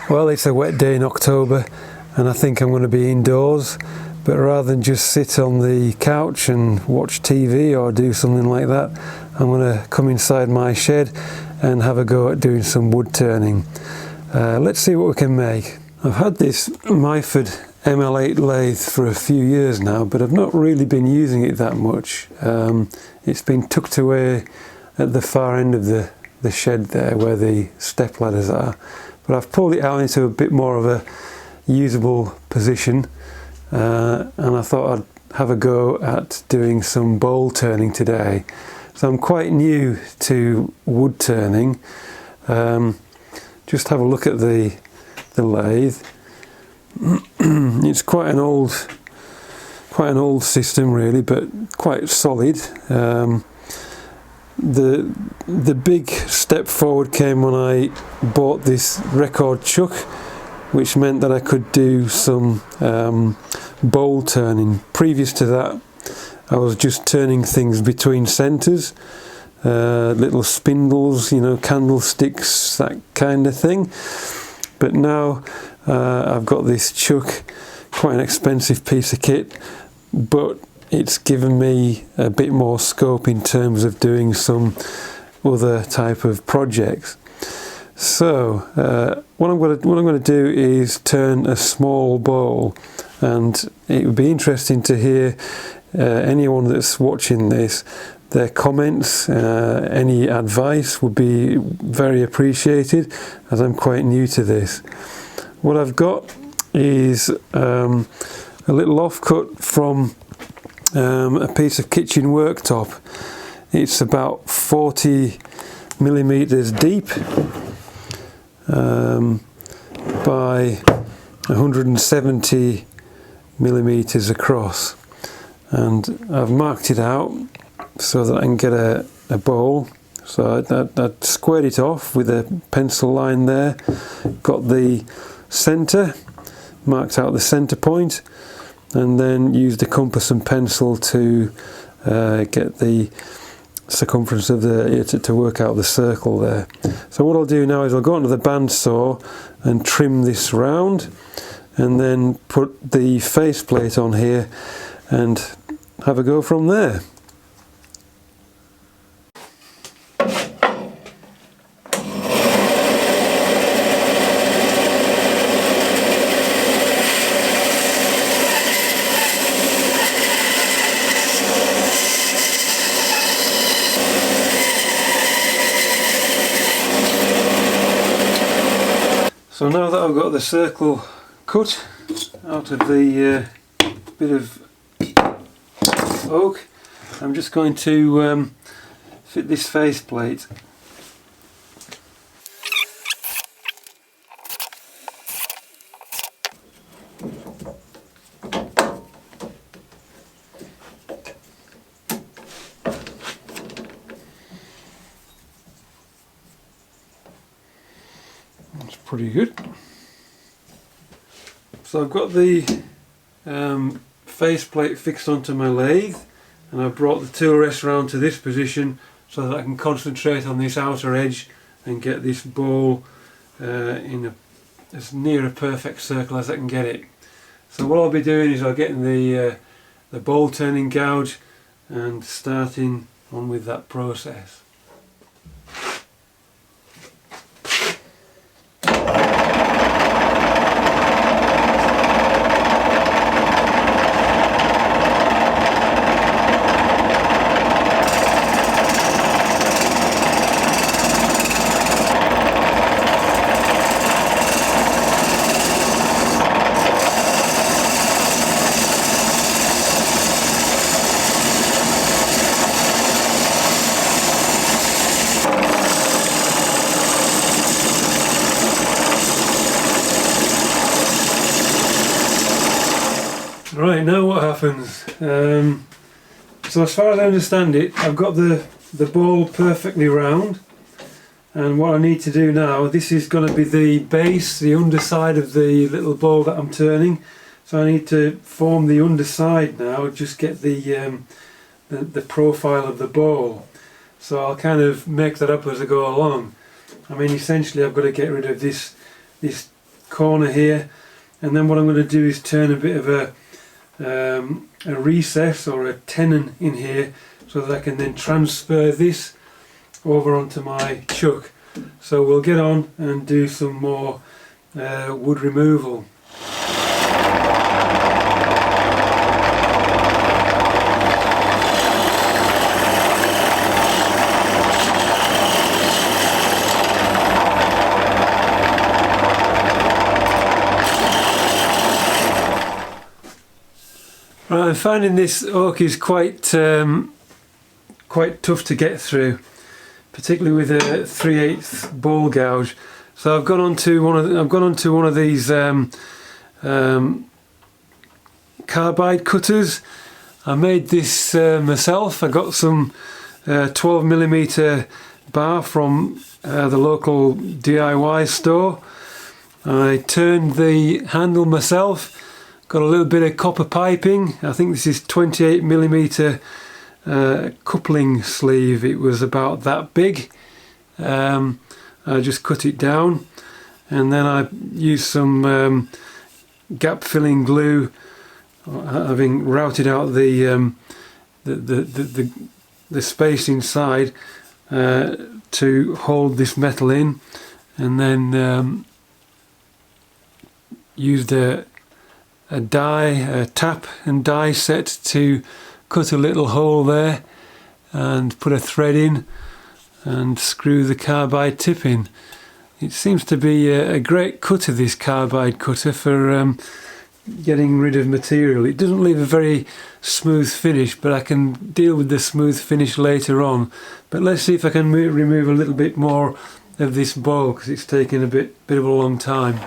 Well, it's a wet day in October and I think I'm going to be indoors, but rather than just sit on the couch and watch TV or do something like that, I'm going to come inside my shed and have a go at doing some wood turning. Let's see what we can make. I've had this Myford ML8 lathe for a few years now, but I've not really been using it that much. It's been tucked away at the far end of the shed there where the step ladders are, but I've pulled it out into a bit more of a usable position, and I thought I'd have a go at doing some bowl turning today. So I'm quite new to wood turning. Just have a look at the lathe. It's quite an old system really, but quite solid. The big step forward came when I bought this record chuck, which meant that I could do some bowl turning. Previous to that, I was just turning things between centres, little spindles, you know, candlesticks, that kind of thing. But now I've got this chuck, quite an expensive piece of kit, but it's given me a bit more scope in terms of doing some other type of projects. So what I'm going to do is turn a small bowl, and it would be interesting to hear anyone that's watching this, their comments, any advice would be very appreciated, as I'm quite new to this. What I've got is a little offcut from a piece of kitchen worktop. It's about 40 millimeters deep by 170 millimeters across, and I've marked it out so that I can get a bowl. So I squared it off with a pencil line there, got the centre, marked out the centre point, and then used a compass and pencil to get the circumference of to work out the circle there. So what I'll do now is I'll go onto the bandsaw and trim this round, and then put the faceplate on here and have a go from there. So now that I've got the circle cut out of the bit of oak, I'm just going to fit this faceplate. That's pretty good. So I've got the faceplate fixed onto my lathe, and I've brought the tool rest round to this position so that I can concentrate on this outer edge and get this bowl in as near a perfect circle as I can get it. So what I'll be doing is I'll get in the bowl turning gouge and starting on with that process. Right, now what happens? So as far as I understand it, I've got the bowl perfectly round, and what I need to do now, this is going to be the base, the underside of the little bowl that I'm turning. So I need to form the underside now, just get the profile of the bowl. So I'll kind of make that up as I go along. I mean, essentially I've got to get rid of this corner here, and then what I'm going to do is turn a bit of a recess or a tenon in here so that I can then transfer this over onto my chuck. So we'll get on and do some more wood removal. Right, I'm finding this oak is quite tough to get through, particularly with a 3/8 ball gouge. So I've gone onto one of these carbide cutters. I made this myself. I got some 12mm bar from the local DIY store. I turned the handle myself. Got a little bit of copper piping. I think this is 28mm coupling sleeve. It was about that big. I just cut it down, and then I used some gap filling glue, having routed out the space inside to hold this metal in, and then used a tap and die set to cut a little hole there and put a thread in and screw the carbide tip in. It seems to be a great cutter, this carbide cutter, for getting rid of material. It doesn't leave a very smooth finish, but I can deal with the smooth finish later on. But let's see if I can remove a little bit more of this bowl, because it's taken a bit of a long time.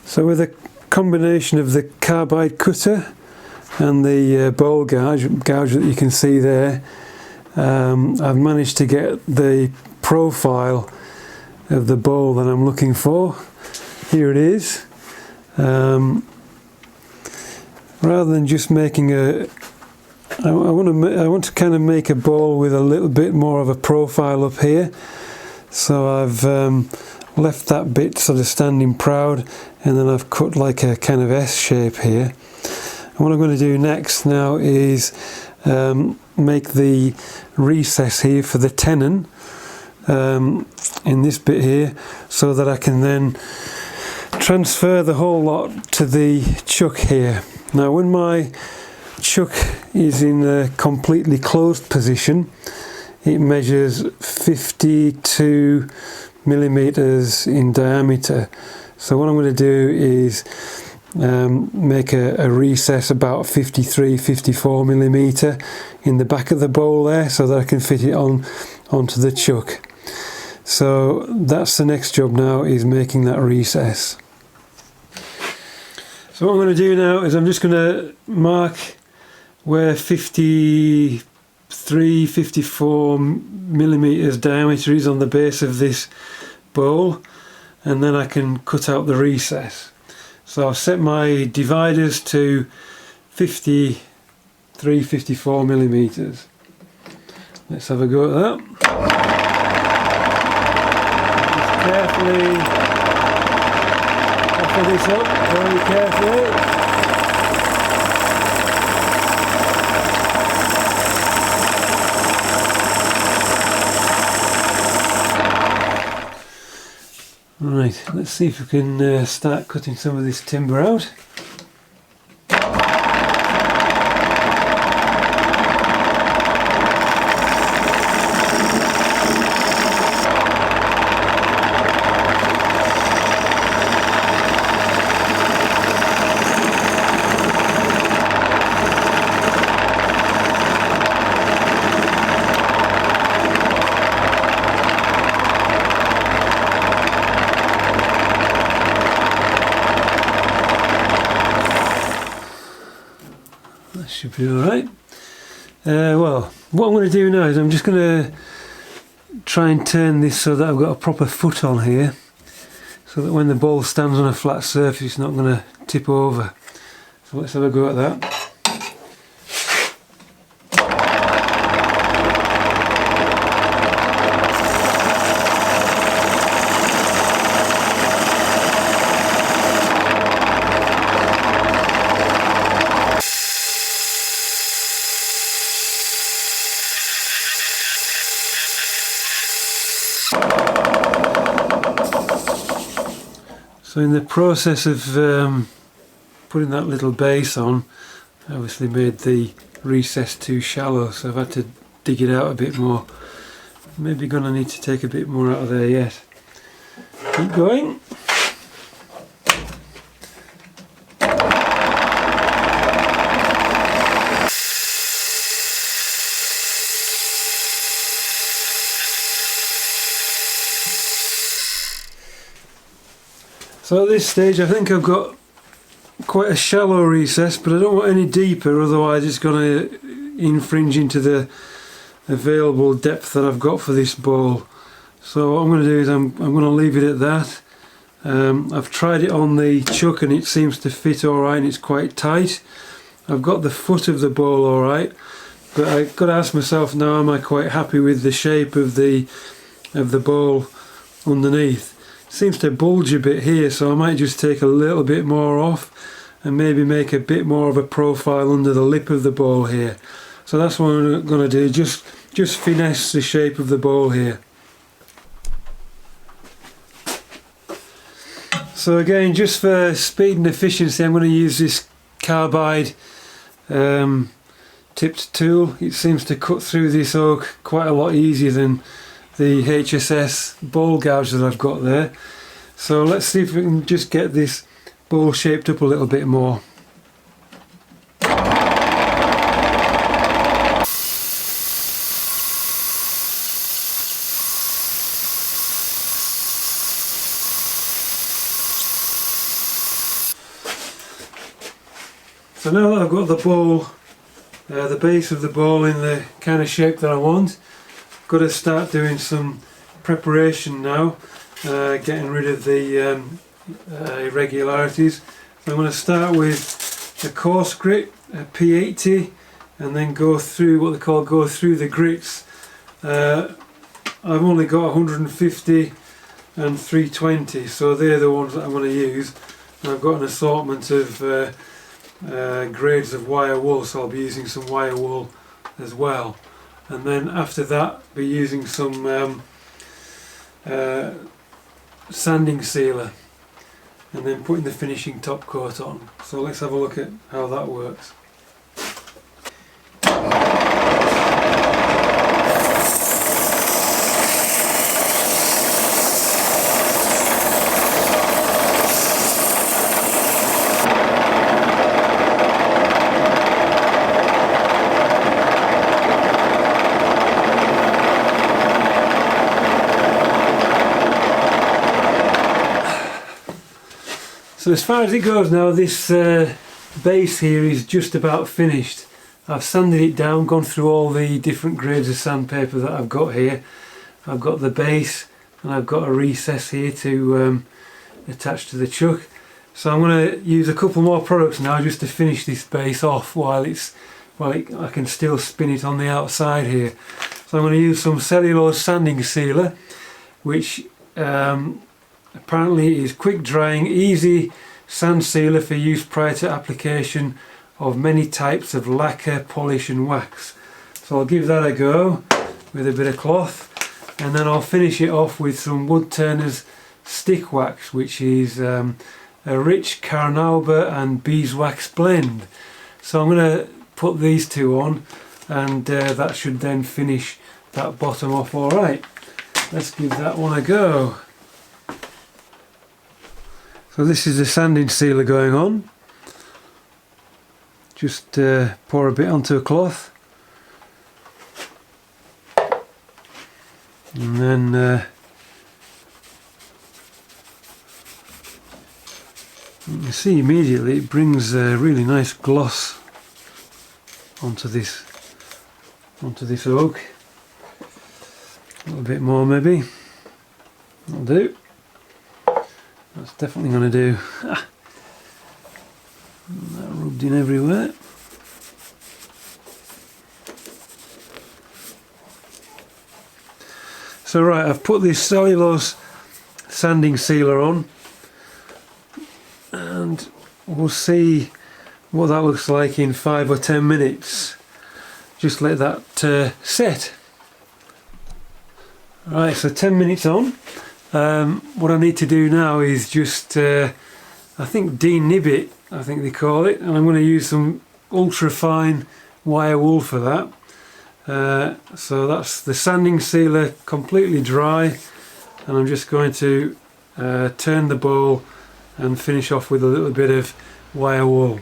So with a combination of the carbide cutter and the bowl gouge that you can see there, I've managed to get the profile of the bowl that I'm looking for. Here it is. Rather than just making I want to kind of make a bowl with a little bit more of a profile up here. So I've left that bit sort of standing proud, and then I've cut like a kind of S shape here. And what I'm going to do next now is make the recess here for the tenon in this bit here, so that I can then transfer the whole lot to the chuck here. Now when my chuck is in a completely closed position, it measures 52mm in diameter. So what I'm going to do is make a recess about 54mm in the back of the bowl there, so that I can fit it onto the chuck. So that's the next job now, is making that recess. So what I'm going to do now is I'm just going to mark where 54mm diameter is on the base of this bowl, and then I can cut out the recess. So I've set my dividers to 54mm. Let's have a go at that. Just carefully offer this up, very carefully. Right, let's see if we can start cutting some of this timber out. should be alright. Well, what I'm going to do now is I'm just going to try and turn this so that I've got a proper foot on here, so that when the ball stands on a flat surface it's not going to tip over. So let's have a go at that. So in the process of putting that little base on, I obviously made the recess too shallow, so I've had to dig it out a bit more. Maybe going to need to take a bit more out of there yet. Keep going. So at this stage I think I've got quite a shallow recess, but I don't want any deeper, otherwise it's going to infringe into the available depth that I've got for this ball. So what I'm going to do is I'm going to leave it at that. I've tried it on the chuck and it seems to fit alright and it's quite tight. I've got the foot of the ball alright, but I've got to ask myself now, am I quite happy with the shape of the ball underneath? Seems to bulge a bit here, so I might just take a little bit more off and maybe make a bit more of a profile under the lip of the ball here. So that's what I'm going to do, just finesse the shape of the ball here. So again, just for speed and efficiency, I'm going to use this carbide tipped tool. It seems to cut through this oak quite a lot easier than the HSS ball gouge that I've got there. So let's see if we can just get this ball shaped up a little bit more. So now that I've got the ball, the base of the ball in the kind of shape that I want, got to start doing some preparation now, getting rid of the irregularities. So I'm going to start with a coarse grit, a P80, and then go through what they call go through the grits. I've only got 150 and 320, so they're the ones that I'm going to use. And I've got an assortment of grades of wire wool, so I'll be using some wire wool as well. And then after that be using some sanding sealer and then putting the finishing top coat on. So let's have a look at how that works. So as far as it goes now, this base here is just about finished. I've sanded it down, gone through all the different grades of sandpaper that I've got here. I've got the base and I've got a recess here to attach to the chuck. So I'm going to use a couple more products now just to finish this base off while I can still spin it on the outside here. So I'm going to use some cellulose sanding sealer, which apparently is quick drying, easy sand sealer for use prior to application of many types of lacquer, polish and wax. So I'll give that a go with a bit of cloth, and then I'll finish it off with some Wood Turner's stick wax, which is a rich carnauba and beeswax blend. So I'm going to put these two on, and that should then finish that bottom off alright. Let's give that one a go. So this is the sanding sealer going on. Just pour a bit onto a cloth, and then you can see immediately it brings a really nice gloss onto this oak. A little bit more maybe. That'll do. That's definitely going to do. That rubbed in everywhere. So right, I've put this cellulose sanding sealer on, and we'll see what that looks like in 5 or 10 minutes. Just let that set. Right, so 10 minutes on. What I need to do now is just, I think denib it, I think they call it, and I'm going to use some ultra fine wire wool for that. So that's the sanding sealer completely dry, and I'm just going to turn the bowl and finish off with a little bit of wire wool.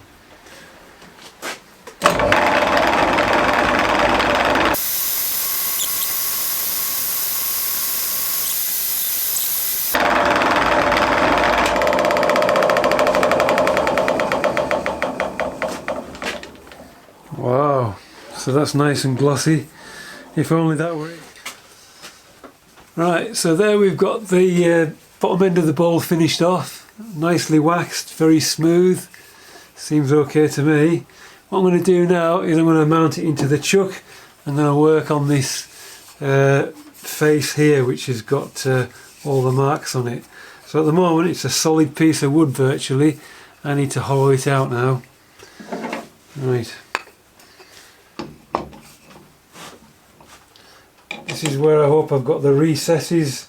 Wow, so that's nice and glossy, if only that were it. Right, so there we've got the bottom end of the bowl finished off, nicely waxed, very smooth, seems okay to me. What I'm going to do now is I'm going to mount it into the chuck, and then I'll work on this face here, which has got all the marks on it. So at the moment it's a solid piece of wood virtually. I need to hollow it out now. Right. This is where I hope I've got the recesses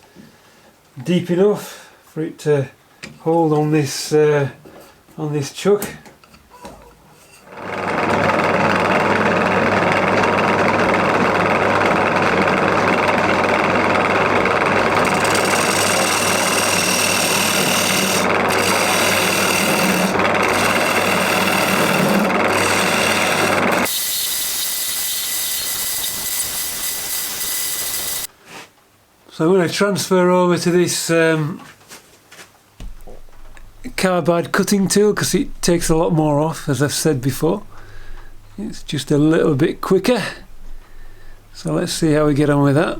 deep enough for it to hold on this chuck. So I'm going to transfer over to this carbide cutting tool because it takes a lot more off, as I've said before. It's just a little bit quicker. So let's see how we get on with that.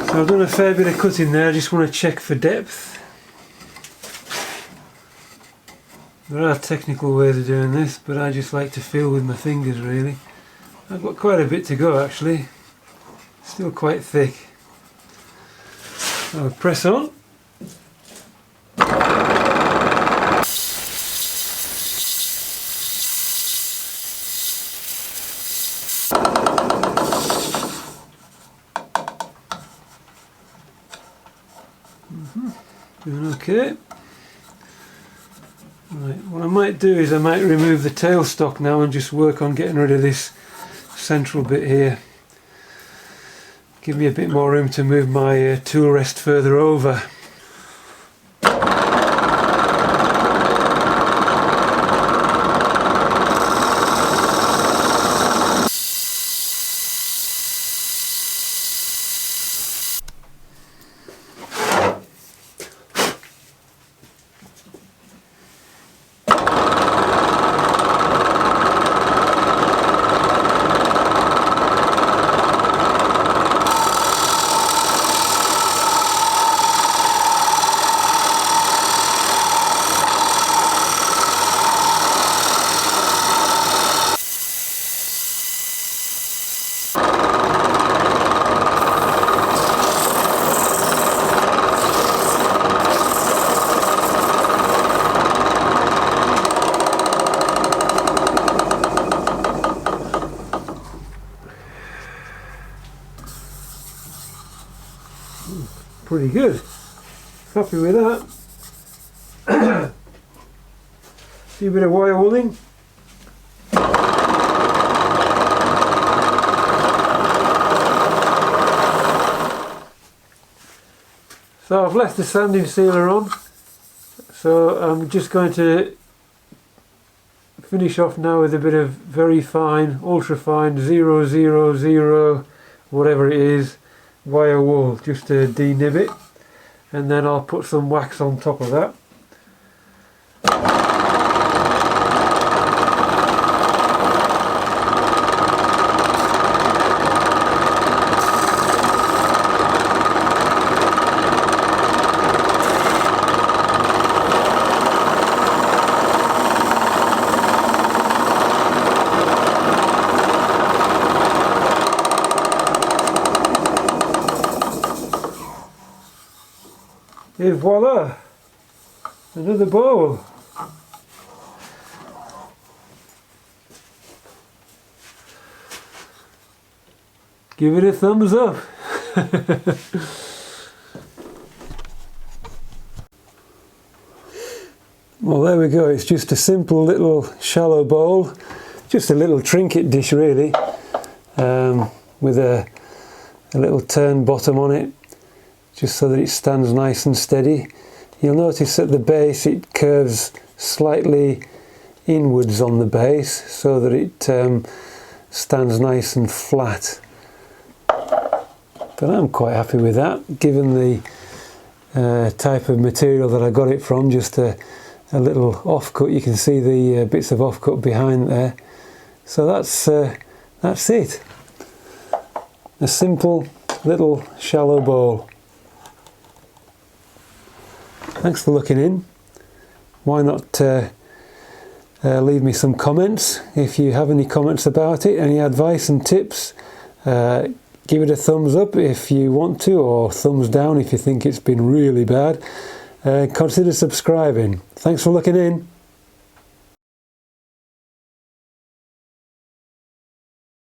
So I've done a fair bit of cutting there, I just want to check for depth. There are technical ways of doing this, but I just like to feel with my fingers really. I've got quite a bit to go actually, still quite thick. So I'll press on. Doing okay. Right, what I might do is I might remove the tailstock now and just work on getting rid of this central bit here. Give me a bit more room to move my tool rest further over. Pretty good. Happy with that. Few bit of wire wooling. So I've left the sanding sealer on, so I'm just going to finish off now with a bit of very fine, ultra fine 000 whatever it is wire wool, just to denib it, and then I'll put some wax on top of that. And voila! Another bowl. Give it a thumbs up. Well, there we go. It's just a simple little shallow bowl, just a little trinket dish really, with a little turn bottom on it, just so that it stands nice and steady. You'll notice at the base it curves slightly inwards on the base so that it stands nice and flat. But I'm quite happy with that, given the type of material that I got it from. Just a little offcut. You can see the bits of offcut behind there. So that's it. A simple little shallow bowl. Thanks for looking in. Why not leave me some comments if you have any comments about it, any advice and tips. Give it a thumbs up if you want to, or thumbs down if you think it's been really bad. Consider subscribing. Thanks for looking in.